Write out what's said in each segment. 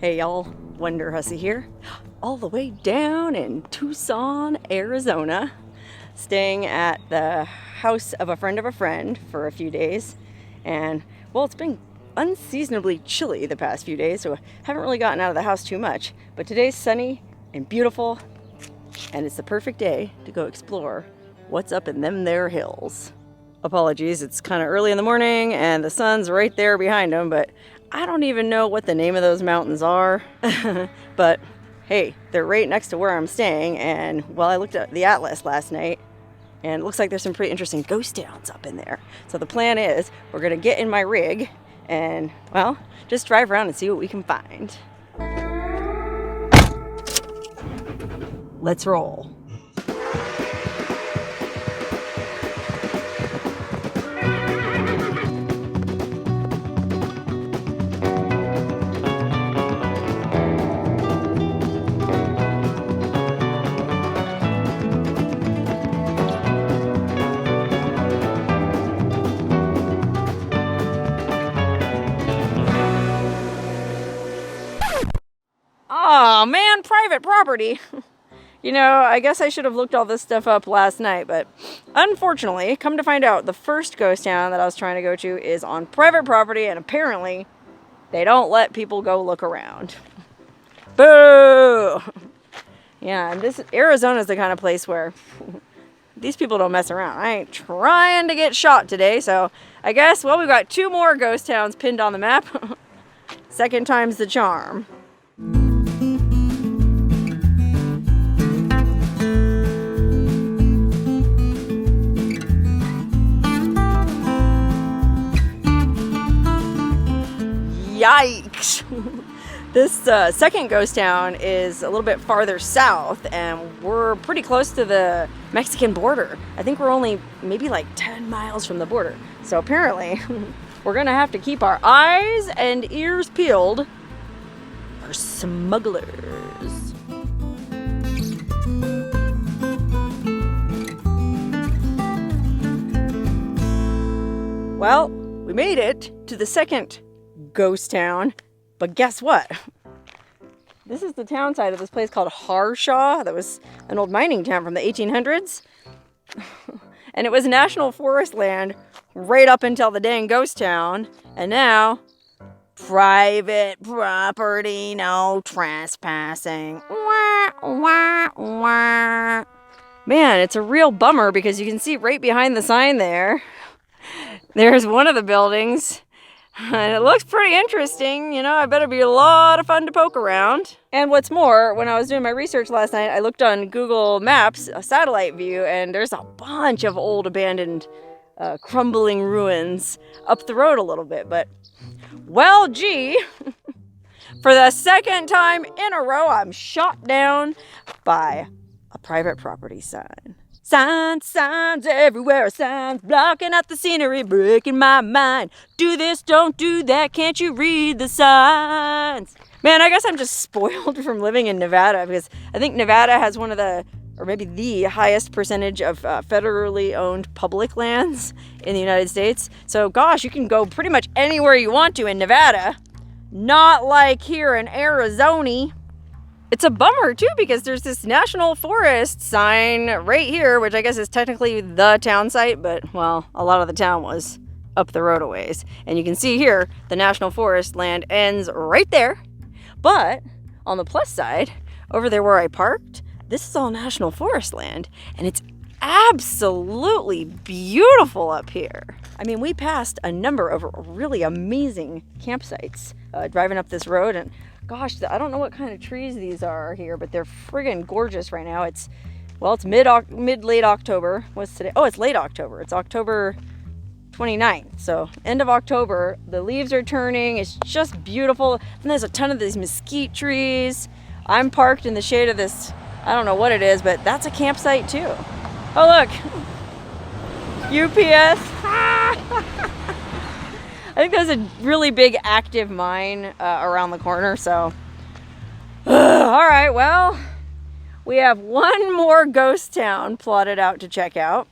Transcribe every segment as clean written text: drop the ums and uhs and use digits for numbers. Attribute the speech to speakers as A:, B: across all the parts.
A: Hey y'all, Wonderhussy here, all the way down in Tucson, Arizona, staying at the house of a friend for a few days. And well, it's been unseasonably chilly the past few days, so I haven't really gotten out of the house too much. But today's sunny and beautiful, and it's the perfect day to go explore what's up in them there hills. Apologies, it's kind of early in the morning and the sun's right there behind them, but I don't even know what the name of those mountains are. But hey, they're right next to where I'm staying, and well, I looked at the atlas last night and it looks like there's some pretty interesting ghost towns up in there. So the plan is we're gonna get in my rig and, well, just drive around and see what we can find. Let's roll. Oh man, private property. You know, I guess I should have looked all this stuff up last night, but unfortunately, come to find out, the first ghost town that I was trying to go to is on private property, and apparently they don't let people go look around. Boo! Yeah, and this Arizona is the kind of place where these people don't mess around. I ain't trying to get shot today, so I guess, well, we've got 2 more ghost towns pinned on the map. Second time's the charm. Yikes! This second ghost town is a little bit farther south, and we're pretty close to the Mexican border. I think we're only maybe like 10 miles from the border. So apparently, we're gonna have to keep our eyes and ears peeled for smugglers. Well, we made it to the second ghost town, but guess what? This is the town site of this place called Harshaw. That was an old mining town from the 1800s. And it was national forest land right up until the dang ghost town. And now, private property, no trespassing. Wah, wah, wah. Man, it's a real bummer because you can see right behind the sign there's one of the buildings. And it looks pretty interesting, you know. I bet it'd be a lot of fun to poke around. And what's more, when I was doing my research last night, I looked on Google Maps, a satellite view, and there's a bunch of old abandoned crumbling ruins up the road a little bit. But, well, gee, for the second time in a row, I'm shot down by a private property sign. Signs everywhere, signs blocking out the scenery, breaking my mind. Do this, don't do that, can't you read the signs? Man, I guess I'm just spoiled from living in Nevada, because I think Nevada has one of the, or maybe the highest percentage of federally owned public lands in the United States. So gosh, you can go pretty much anywhere you want to in Nevada. Not like here in Arizona. It's a bummer, too, because there's this national forest sign right here, which I guess is technically the town site, but, well, a lot of the town was up the road a ways. And you can see here, the national forest land ends right there. But on the plus side, over there where I parked, this is all national forest land, and it's absolutely beautiful up here. I mean, we passed a number of really amazing campsites driving up this road, and gosh, I don't know what kind of trees these are here, but they're friggin' gorgeous right now. It's mid-late October. What's today? Oh, it's late October. It's October 29th. So end of October, the leaves are turning. It's just beautiful. And there's a ton of these mesquite trees. I'm parked in the shade of this, I don't know what it is, but that's a campsite too. Oh, look. UPS. I think there's a really big active mine around the corner, so. All right, well, we have one more ghost town plotted out to check out.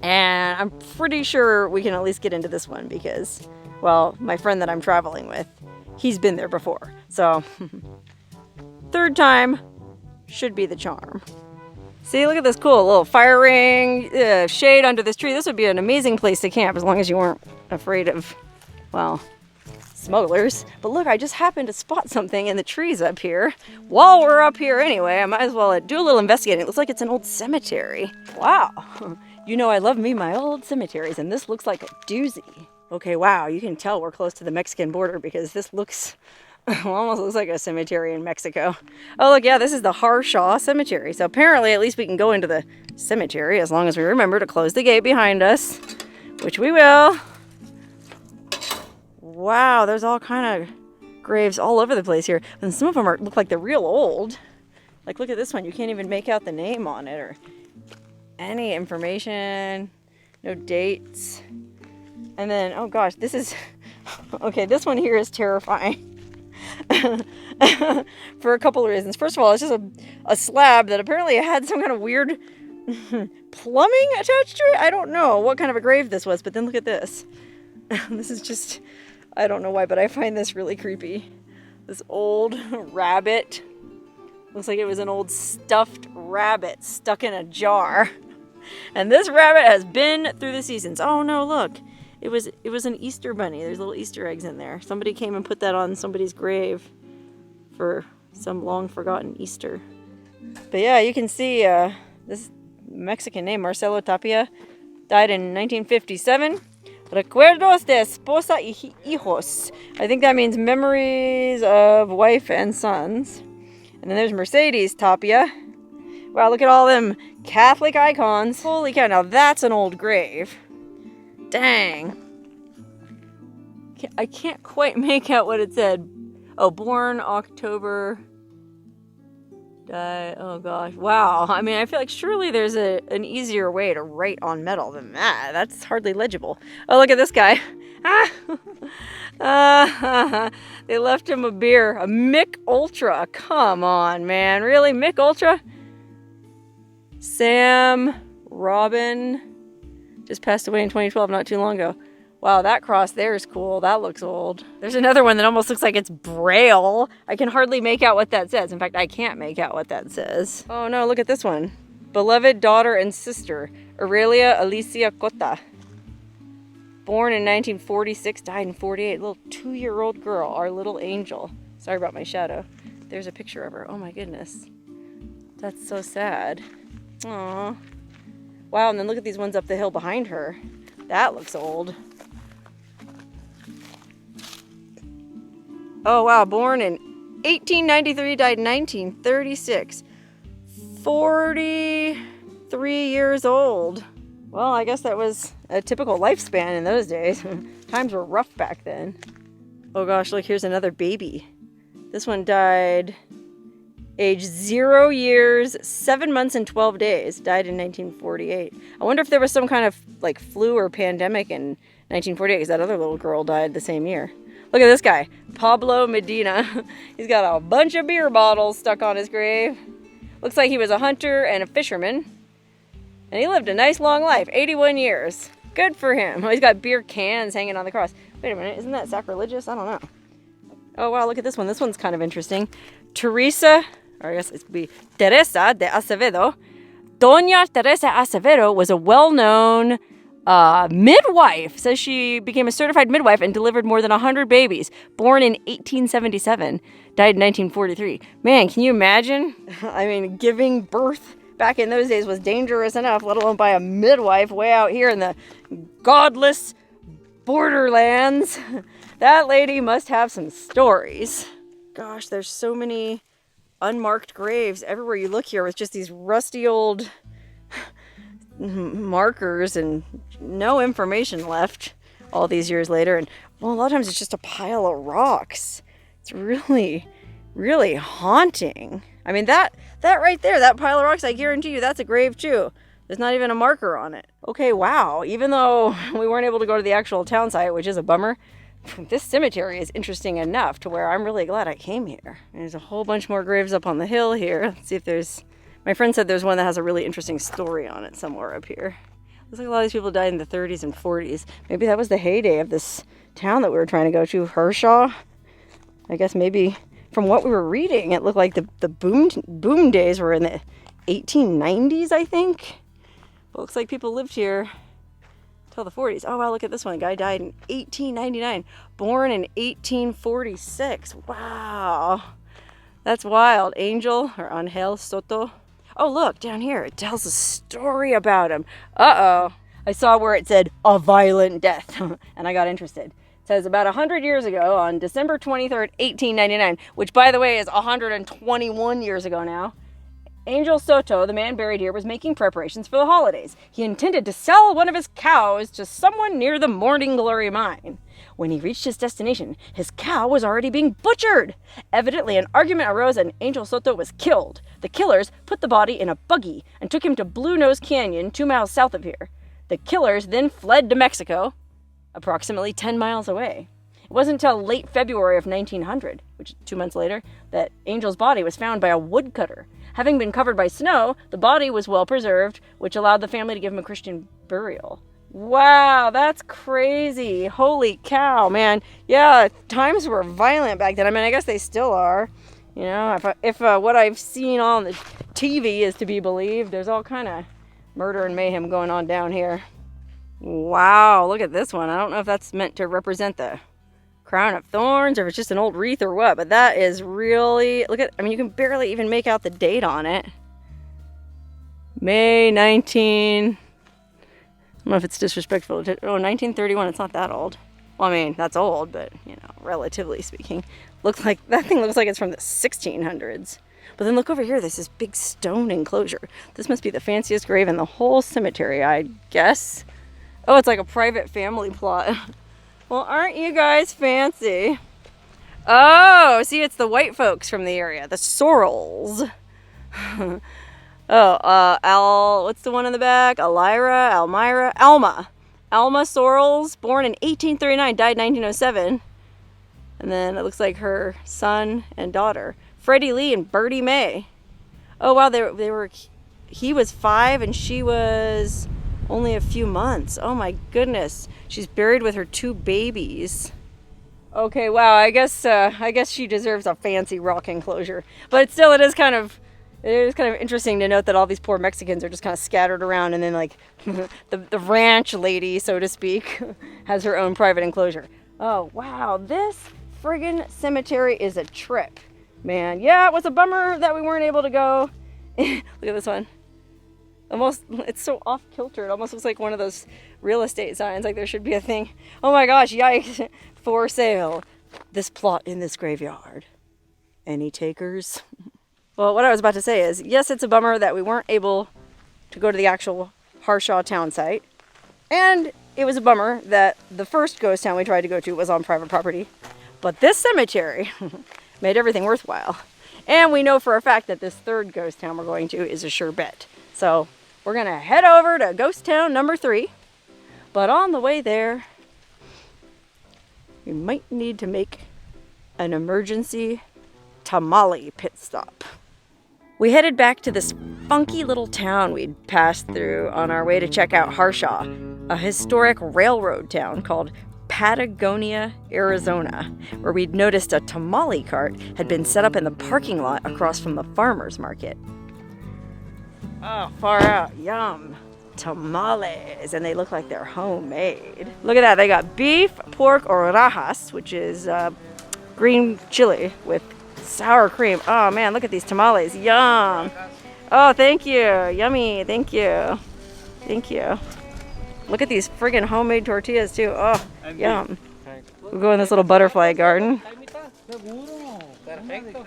A: And I'm pretty sure we can at least get into this one because, well, my friend that I'm traveling with, he's been there before. So, third time should be the charm. See, look at this cool little fire ring, shade under this tree. This would be an amazing place to camp as long as you weren't afraid of, well, smugglers. But look, I just happened to spot something in the trees up here. While we're up here anyway, I might as well do a little investigating. It looks like it's an old cemetery. Wow. You know I love me my old cemeteries, and this looks like a doozy. Okay, wow, you can tell we're close to the Mexican border because this looks, almost looks like a cemetery in Mexico. Oh, look, yeah, this is the Harshaw Cemetery. So apparently at least we can go into the cemetery as long as we remember to close the gate behind us, which we will. Wow, there's all kind of graves all over the place here. And some of them look like they're real old. Like, look at this one. You can't even make out the name on it or any information. No dates. And then, oh gosh, this is... Okay, this one here is terrifying. For a couple of reasons. First of all, it's just a slab that apparently had some kind of weird plumbing attached to it. I don't know what kind of a grave this was, but then look at this. This is just... I don't know why, but I find this really creepy. This old rabbit. Looks like it was an old stuffed rabbit stuck in a jar. And this rabbit has been through the seasons. Oh no, look. It was an Easter bunny. There's little Easter eggs in there. Somebody came and put that on somebody's grave for some long forgotten Easter. But yeah, you can see this Mexican name, Marcelo Tapia, died in 1957. Recuerdos de esposa y hijos. I think that means memories of wife and sons. And then there's Mercedes Tapia. Wow, look at all them Catholic icons. Holy cow, now that's an old grave. Dang. I can't quite make out what it said. Oh, born October... Oh gosh, wow. I mean, I feel like surely there's an easier way to write on metal than that. That's hardly legible. Oh, look at this guy. They left him a beer. A Mick Ultra. Come on, man. Really? Mick Ultra? Sam Robin just passed away in 2012, not too long ago. Wow, that cross there is cool. That looks old. There's another one that almost looks like it's Braille. I can hardly make out what that says. In fact, I can't make out what that says. Oh no, look at this one. Beloved daughter and sister, Aurelia Alicia Cota. Born in 1946, died in 48. Little 2-year-old girl, our little angel. Sorry about my shadow. There's a picture of her. Oh my goodness. That's so sad. Aww. Wow, and then look at these ones up the hill behind her. That looks old. Oh wow, born in 1893, died in 1936. 43 years old. Well, I guess that was a typical lifespan in those days. Times were rough back then. Oh gosh, look, here's another baby. This one died age 0 years, 7 months and 12 days. Died in 1948. I wonder if there was some kind of like flu or pandemic in 1948 because that other little girl died the same year. Look at this guy, Pablo Medina. He's got a bunch of beer bottles stuck on his grave. Looks like he was a hunter and a fisherman. And he lived a nice long life, 81 years. Good for him. Oh, he's got beer cans hanging on the cross. Wait a minute, isn't that sacrilegious? I don't know. Oh wow, look at this one. This one's kind of interesting. Teresa, or I guess it'd be Teresa de Acevedo. Doña Teresa Acevedo was a well-known midwife. Says she became a certified midwife and delivered more than 100 babies. Born in 1877, died in 1943. Man, can you imagine? I mean, giving birth back in those days was dangerous enough, let alone by a midwife way out here in the godless borderlands. That lady must have some stories. Gosh, there's so many unmarked graves everywhere you look here with just these rusty old markers and no information left all these years later. And well, a lot of times it's just a pile of rocks. It's really, really haunting. I mean, that right there, that pile of rocks, I guarantee you that's a grave too. There's not even a marker on it. Okay, wow. Even though we weren't able to go to the actual town site, which is a bummer, this cemetery is interesting enough to where I'm really glad I came here. And there's a whole bunch more graves up on the hill here. Let's see if there's... My friend said there's one that has a really interesting story on it somewhere up here. Looks like a lot of these people died in the 30s and 40s. Maybe that was the heyday of this town that we were trying to go to, Harshaw. I guess maybe from what we were reading, it looked like the boom days were in the 1890s, I think. But it looks like people lived here till the 40s. Oh, wow, look at this one. A guy died in 1899, born in 1846. Wow. That's wild. Angel Soto. Oh, look, down here. It tells a story about him. Uh-oh. I saw where it said, a violent death, and I got interested. It says about 100 years ago, on December 23rd, 1899, which, by the way, is 121 years ago now, Angel Soto, the man buried here, was making preparations for the holidays. He intended to sell one of his cows to someone near the Morning Glory mine. When he reached his destination, his cow was already being butchered. Evidently, an argument arose and Angel Soto was killed. The killers put the body in a buggy and took him to Blue Nose Canyon, 2 miles south of here. The killers then fled to Mexico, approximately 10 miles away. It wasn't until late February of 1900, which is 2 months later, that Angel's body was found by a woodcutter. Having been covered by snow, the body was well preserved, which allowed the family to give him a Christian burial. Wow, that's crazy. Holy cow, man. Yeah, times were violent back then. I mean, I guess they still are. You know, if what I've seen on the TV is to be believed, there's all kind of murder and mayhem going on down here. Wow, look at this one. I don't know if that's meant to represent the crown of thorns or if it's just an old wreath or what, but that is really, look at, I mean, you can barely even make out the date on it. May 19, I don't know if it's disrespectful to, 1931, it's not that old. Well, I mean, that's old, but, you know, relatively speaking. That thing looks like it's from the 1600s. But then look over here, there's this big stone enclosure. This must be the fanciest grave in the whole cemetery, I guess. Oh, it's like a private family plot. Well, aren't you guys fancy? Oh, see, it's the white folks from the area, the Sorrells. What's the one in the back? Alma Sorrells, born in 1839, died 1907. And then it looks like her son and daughter, Freddie Lee and Bertie May. Oh, wow, he was 5 and she was only a few months. Oh my goodness. She's buried with her 2 babies. Okay, wow, I guess she deserves a fancy rock enclosure. But still, it is kind of interesting to note that all these poor Mexicans are just kind of scattered around, and then like the ranch lady, so to speak, has her own private enclosure. Oh, wow, this friggin' cemetery is a trip. Man, yeah, it was a bummer that we weren't able to go. Look at this one. It's so off kilter. It almost looks like one of those real estate signs, like there should be a thing. Oh my gosh, yikes. For sale. This plot in this graveyard. Any takers? Well, what I was about to say is, yes, it's a bummer that we weren't able to go to the actual Harshaw town site. And it was a bummer that the first ghost town we tried to go to was on private property. But this cemetery made everything worthwhile. And we know for a fact that this third ghost town we're going to is a sure bet. So we're going to head over to ghost town number 3. But on the way there, we might need to make an emergency tamale pit stop. We headed back to this funky little town we'd passed through on our way to check out Harshaw, a historic railroad town called Patagonia, Arizona, where we'd noticed a tamale cart had been set up in the parking lot across from the farmer's market. Oh, far out. Yum. Tamales. And they look like they're homemade. Look at that. They got beef, pork, or rajas, which is green chili with sour cream. Oh, man, look at these tamales. Yum. Oh, thank you. Yummy. Thank you. Thank you. Look at these friggin' homemade tortillas, too. Oh, yum. We'll go in this little butterfly garden.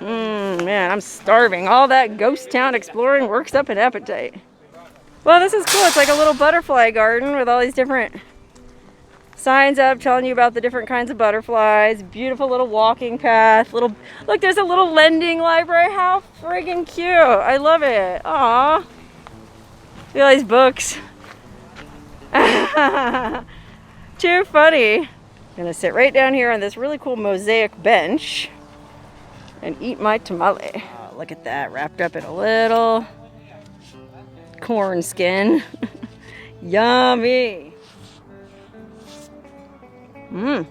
A: Man, I'm starving. All that ghost town exploring works up an appetite. Well, this is cool. It's like a little butterfly garden with all these different signs up telling you about the different kinds of butterflies. Beautiful little walking path. Look, there's a little lending library. How friggin' cute. I love it. Aw. Look at all these books. Too funny. I'm gonna sit right down here on this really cool mosaic bench and eat my tamale. Oh, look at that, wrapped up in a little corn skin. Yummy. Mmm.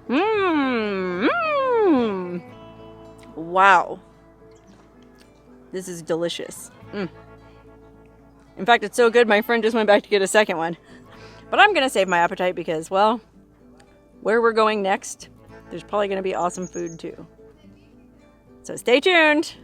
A: Mmm. Mmm. Wow. This is delicious. In fact, it's so good my friend just went back to get a second one. But I'm going to save my appetite because, well, where we're going next, there's probably going to be awesome food too. So stay tuned.